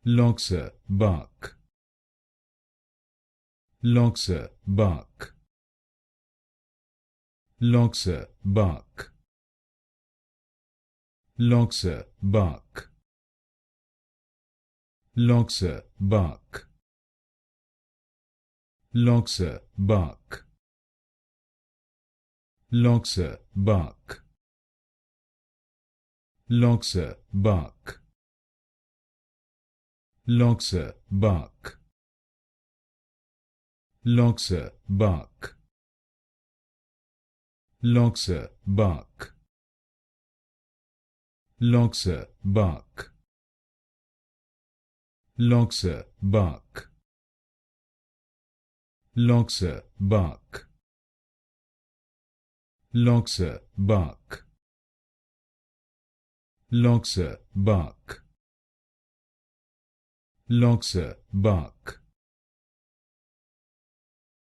Loxa Bark, Loxa Bark, Loxa Bark, Loxa Bark, Loxa Bark, Loxa Bark, Loxa Bark, Loxa Bark, Loxa Bark, Loxa Bark, Loxa Bark, Loxa Bark, Loxa Bark, Loxa Bark, Loxa Bark, Loxa Bark, Loxa Bark,